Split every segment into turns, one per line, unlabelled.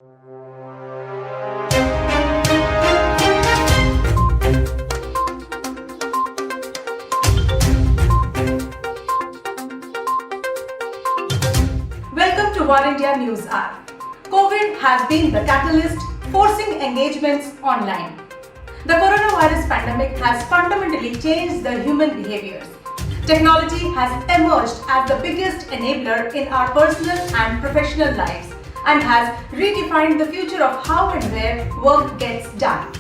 Welcome to One India News Hour. COVID has been the catalyst forcing engagements online. The coronavirus pandemic has fundamentally changed the human behaviors. Technology has emerged as the biggest enabler in our personal and professional lives and has redefined the future of how and where work gets done.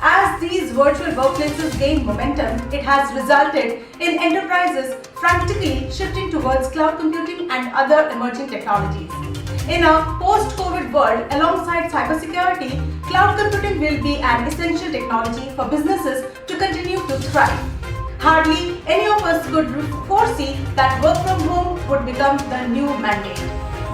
As these virtual workplaces gain momentum, it has resulted in enterprises frantically shifting towards cloud computing and other emerging technologies. In a post-COVID world, alongside cybersecurity, cloud computing will be an essential technology for businesses to continue to thrive. Hardly any of us could foresee that work from home would become the new mandate.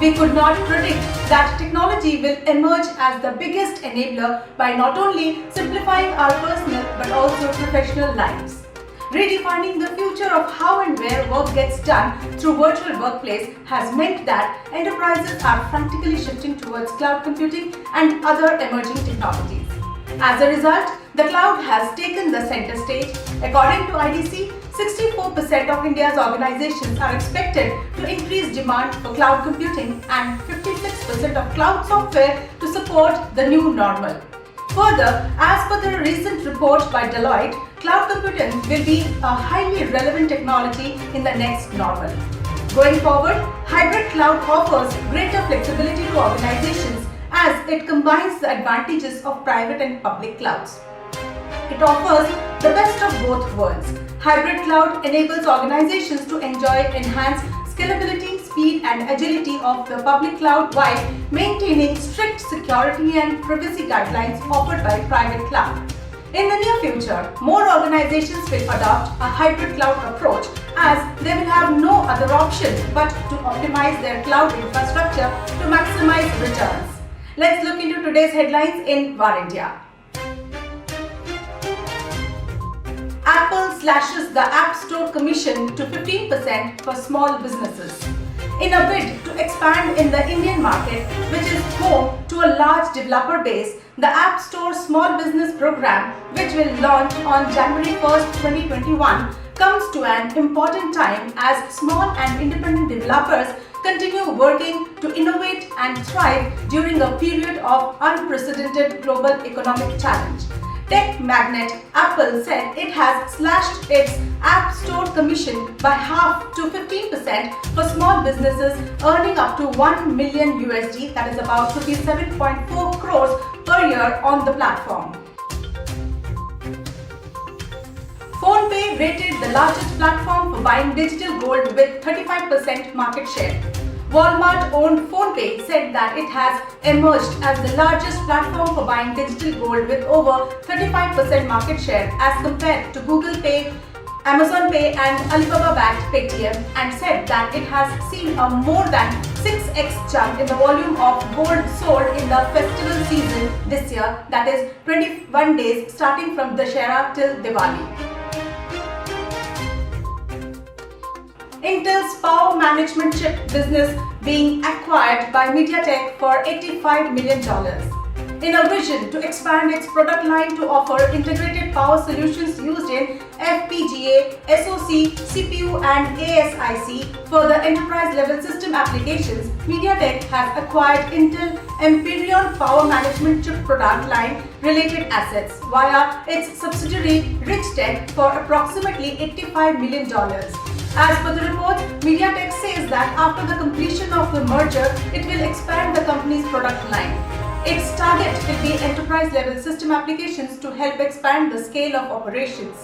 We could not predict that technology will emerge as the biggest enabler by not only simplifying our personal but also professional lives. Redefining the future of how and where work gets done through virtual workplace has meant that enterprises are frantically shifting towards cloud computing and other emerging technologies. As a result, the cloud has taken the center stage. According to IDC, 64% of India's organizations are expected to increase demand for cloud computing and 56% of cloud software to support the new normal. Further, as per the recent report by Deloitte, cloud computing will be a highly relevant technology in the next normal. Going forward, hybrid cloud offers greater flexibility to organizations as it combines the advantages of private and public clouds. It offers the best of both worlds. Hybrid cloud enables organizations to enjoy enhanced scalability, speed and agility of the public cloud while maintaining strict security and privacy guidelines offered by private cloud. In the near future, more organizations will adopt a hybrid cloud approach as they will have no other option but to optimize their cloud infrastructure to maximize returns. Let's look into today's headlines in Var India. Apple slashes the App Store commission to 15% for small businesses. In a bid to expand in the Indian market, which is home to a large developer base, the App Store Small Business Program, which will launch on January 1st, 2021, comes to an important time as small and independent developers continue working to innovate and thrive during a period of unprecedented global economic challenge. Tech magnate Apple said it has slashed its App Store commission by half to 15% for small businesses earning up to $1 million USD, that is about 7.4 crores per year on the platform. PhonePe rated the largest platform for buying digital gold with 35% market share. Walmart-owned PhonePe said that it has emerged as the largest platform for buying digital gold with over 35% market share as compared to Google Pay, Amazon Pay and Alibaba-backed Paytm, and said that it has seen a more than 6x jump in the volume of gold sold in the festival season this year, that is 21 days starting from Dussehra till Diwali. Intel's power management chip business being acquired by MediaTek for $85 million. In a vision to expand its product line to offer integrated power solutions used in FPGA, SoC, CPU and ASIC for the enterprise-level system applications, MediaTek has acquired Intel Empyrean power management chip product line related assets via its subsidiary Richtech for approximately $85 million. As per the report, MediaTek says that after the completion of the merger, it will expand the company's product line. Its target will be enterprise-level system applications to help expand the scale of operations.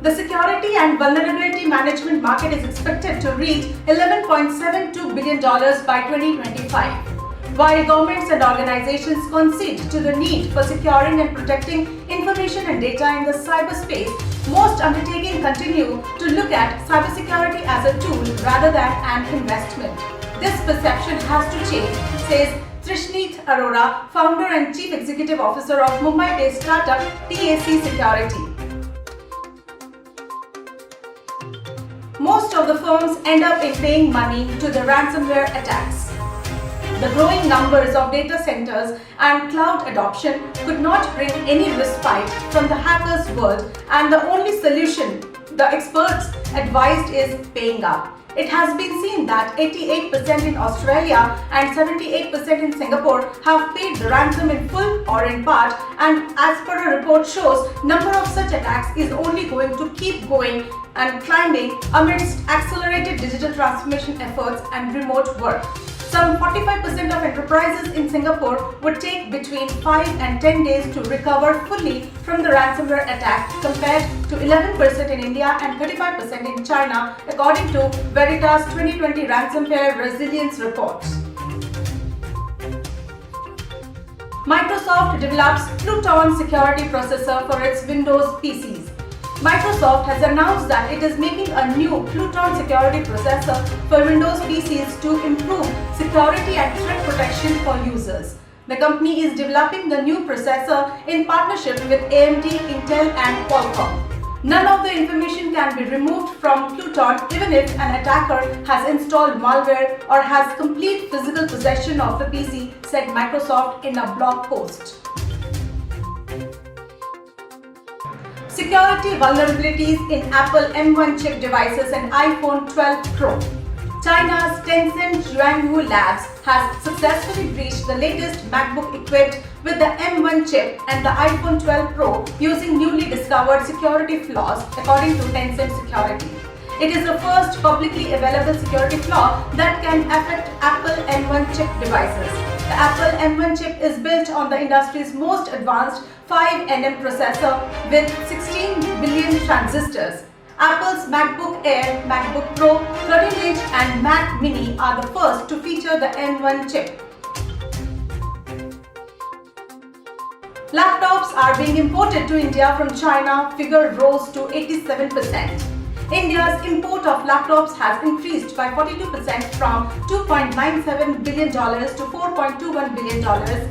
The security and vulnerability management market is expected to reach $11.72 billion by 2025. While governments and organizations concede to the need for securing and protecting information and data in the cyberspace, most undertakings continue to look at cybersecurity as a tool rather than an investment. This perception has to change, says Trishneet Arora, founder and chief executive officer of Mumbai-based startup TAC Security. Most of the firms end up in paying money to the ransomware attacks. the growing numbers of data centers and cloud adoption could not bring any respite from the hackers' world, and the only solution the experts advised is paying up. It has been seen that 88% in Australia and 78% in Singapore have paid the ransom in full or in part, and as per a report shows, number of such attacks is only going to keep going and climbing amidst accelerated digital transformation efforts and remote work. Some 45% of enterprises in Singapore would take between 5 and 10 days to recover fully from the ransomware attack, compared to 11% in India and 35% in China, according to Veritas 2020 Ransomware Resilience Report. Microsoft develops Pluton security processor for its Windows PCs. Microsoft has announced that it is making a new Pluton security processor for Windows PCs to improve security and threat protection for users. The company is developing the new processor in partnership with AMD, Intel and Qualcomm. None of the information can be removed from Pluton even if an attacker has installed malware or has complete physical possession of the PC, said Microsoft in a blog post. Security vulnerabilities in Apple M1 chip devices and iPhone 12 Pro. China's Tencent Yuanwu Labs has successfully breached the latest MacBook equipped with the M1 chip and the iPhone 12 Pro using newly discovered security flaws, according to Tencent Security. It is the first publicly available security flaw that can affect Apple M1 chip devices. The Apple M1 chip is built on the industry's most advanced 5nm processor with 16 billion transistors. Apple's MacBook Air, MacBook Pro, 13-inch and Mac Mini are the first to feature the M1 chip. Laptops are being imported to India from China, figure rose to 87%. India's import of laptops has increased by 42% from $2.97 billion to $4.21 billion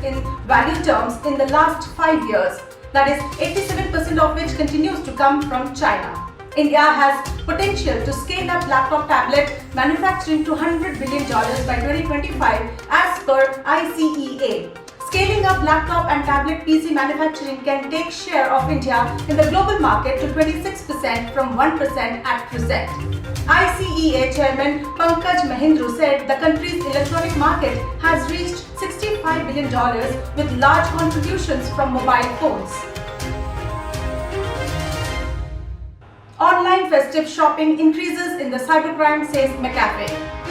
in value terms in the last 5 years. That is 87% of which continues to come from China. India has potential to scale up laptop tablet manufacturing to $100 billion by 2025 as per ICEA. Scaling up laptop and tablet PC manufacturing can take share of India in the global market to 26% from 1% at present. ICEA Chairman Pankaj Mahindra said the country's electronic market has reached $65 billion with large contributions from mobile phones. Online festive shopping increases in the cybercrime, says McAfee.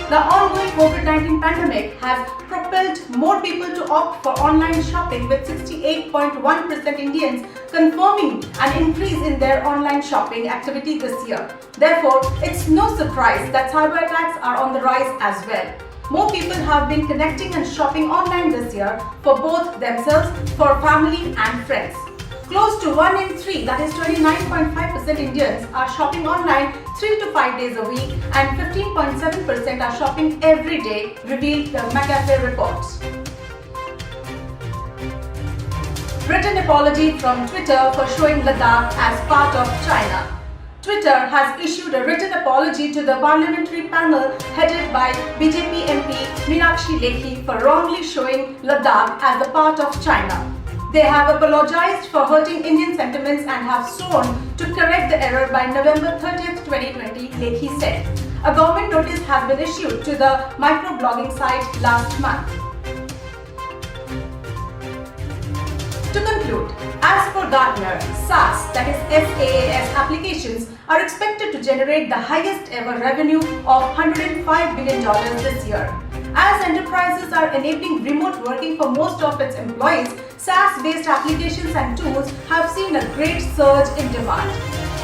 The ongoing COVID-19 pandemic has propelled more people to opt for online shopping, with 68.1% Indians confirming an increase in their online shopping activity this year. Therefore, it's no surprise that cyber attacks are on the rise as well. More people have been connecting and shopping online this year for both themselves, for family and friends. Close to 1 in 3, that is 29.5% Indians, are shopping online 3 to 5 days a week, and 15.7% are shopping every day, revealed the McAfee report. Written apology from Twitter for showing Ladakh as part of China. Twitter has issued a written apology to the parliamentary panel headed by BJP MP Meenakshi Lekhi for wrongly showing Ladakh as a part of China. They have apologized for hurting Indian sentiments and have sworn to correct the error by November 30th, 2020, Lekhi said. A government notice has been issued to the microblogging site last month. To conclude, as per Gartner, SaaS, that is SaaS applications are expected to generate the highest ever revenue of $105 billion this year. As enterprises are enabling remote working for most of its employees, SaaS-based applications and tools have seen a great surge in demand.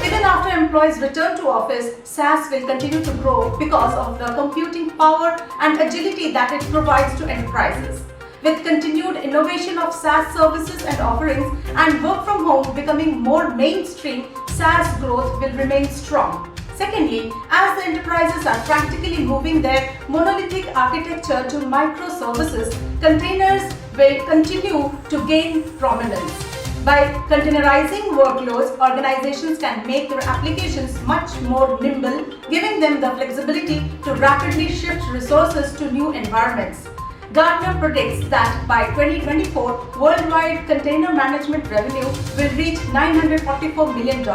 Even after employees return to office, SaaS will continue to grow because of the computing power and agility that it provides to enterprises. With continued innovation of SaaS services and offerings and work from home becoming more mainstream, SaaS growth will remain strong. Secondly, as the enterprises are practically moving their monolithic architecture to microservices, containers will continue to gain prominence. By containerizing workloads, organizations can make their applications much more nimble, giving them the flexibility to rapidly shift resources to new environments. Gartner predicts that by 2024, worldwide container management revenue will reach $944 million.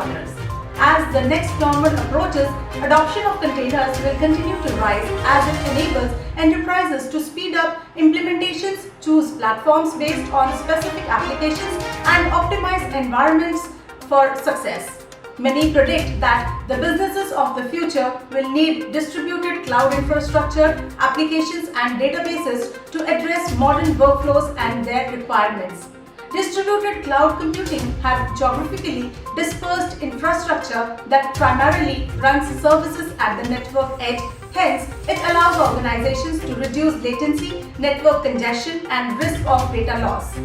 As the next normal approaches, adoption of containers will continue to rise as it enables enterprises to speed up implementations, choose platforms based on specific applications, and optimize environments for success. Many predict that the businesses of the future will need distributed cloud infrastructure, applications, and databases to address modern workflows and their requirements. Distributed cloud computing has geographically dispersed infrastructure that primarily runs services at the network edge. Hence, it allows organizations to reduce latency, network congestion, and risk of data loss.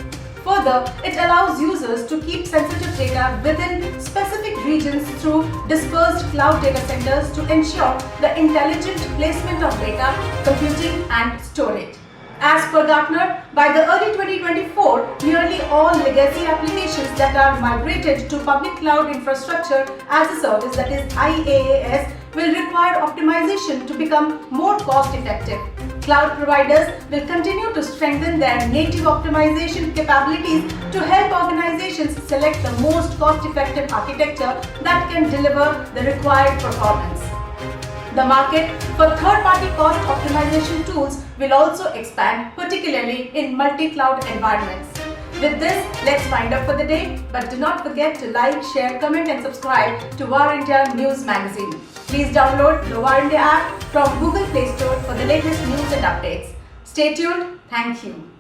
Further, it allows users to keep sensitive data within specific regions through dispersed cloud data centers to ensure the intelligent placement of data, computing, and storage. As per Gartner, by the early 2024, nearly all legacy applications that are migrated to public cloud infrastructure as a service, that is IaaS, will require optimization to become more cost-effective. Cloud providers will continue to strengthen their native optimization capabilities to help organizations select the most cost-effective architecture that can deliver the required performance. The market for third-party cost optimization tools will also expand, particularly in multi-cloud environments. With this, let's wind up for the day, but do not forget to like, share, comment and subscribe to VAR News Magazine. Please download the VAR app from Google Play Store for the latest news and updates. Stay tuned. Thank you.